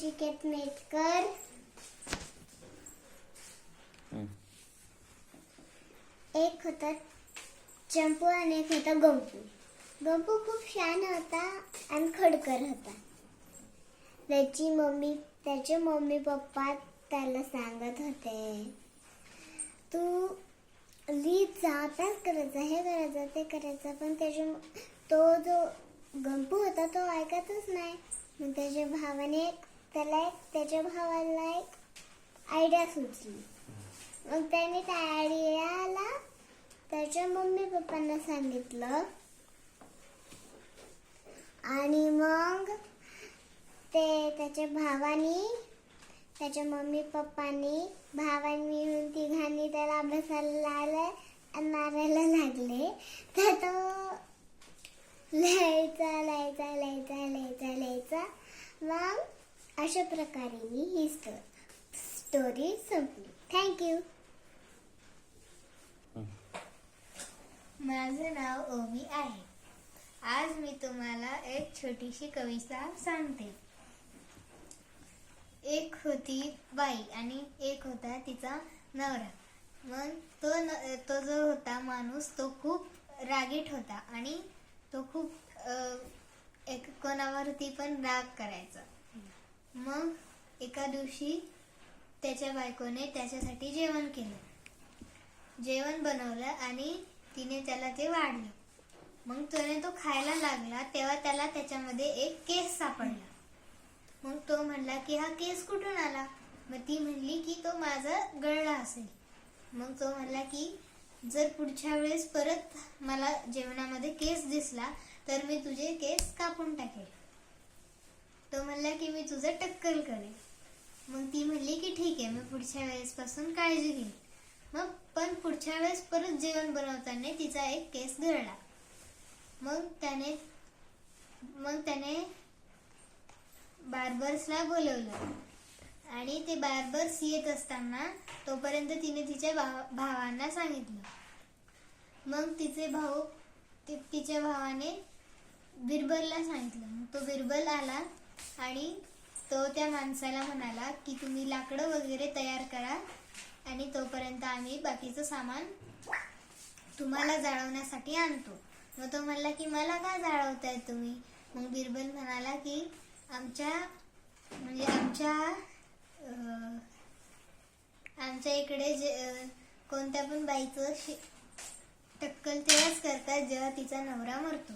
नचिकेत मेटकर. एक होता चंपू आणि एक होता गंपू. गंपू खूप शान होता आणि खडकर होता. त्याचे मम्मी पप्पा त्याला सांगत होते, तू लिहित जा, अभ्यास करायचा, हे करायचं ते करायचं. पण तो जो गंपू होता तो ऐकतच नाही. मग त्याच्या भावाला एक आयडिया सुचली. मग त्याने त्या आयडियाला त्याच्या मम्मी पप्पांना सांगितलं आणि मग त्याच्या मम्मी पप्पांनी भावांनी तिघांनी त्याला अभ्यासाला मारायला लागले. तर तो लिहायचा. मग अशा प्रकारे मी ही स्टोरी संपली. थँक्यू. माझं नाव ओमी आहे. आज मी तुम्हाला एक छोटीशी कविता सांगते. एक होती बाई आणि एक होता तिचा नवरा. मग तो जो होता माणूस तो खूप रागीट होता आणि तो खूप कोणावरती पण राग करायचा. मग एका दिवशी त्याच्या बायकोने त्याच्यासाठी जेवण बनवलं आणि तिने त्याला ते वाढलं. मग तो खायला लागला तेव्हा त्याला त्याच्यामध्ये एक केस सापडला. मग तो म्हणला की हा केस कुठून आला. मग ती म्हणली की तो माझा गळला असेल. मग तो म्हणला की जर पुढच्या वेळेस परत मला जेवणामध्ये केस दिसला तर मी तुझे केस कापून टाकेल. तो म्हणला की मी तुझं टक्कल करेल. मग ती म्हणली की ठीक आहे, मी पुढच्या वेळेस पासून काळजी घेईल. मग पण पुढच्या वेळेस परत जेवण बनवताना तिचा एक केस गळला. मग त्याने बार्बर्सला बोलवलं आणि ते बार्बर्स येत असताना तोपर्यंत तिने तिच्या भावांना सांगितलं. मग तिच्या भावाने बिरबलला सांगितलं. मग तो बिरबल आला आणि तो त्या माणसाला म्हणाला की तुम्ही लाकडं वगैरे तयार करा आणि तोपर्यंत आम्ही बाकीचं सामान तुम्हाला जाळवण्यासाठी आणतो. मग तो म्हणला की मला का जाळवताय तुम्ही. मग बिरबल म्हणाला की आमच्या इकडे कोणत्या पण बाईचं टक्कल तेव्हाच करतात जेव्हा तिचा नवरा मरतो.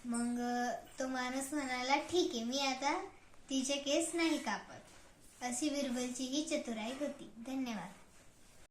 मग तो माणूस म्हणाला ठीक आहे, मी आता तिचे केस नाही कापत. अशी बिरबलची ही चतुराई होती. धन्यवाद.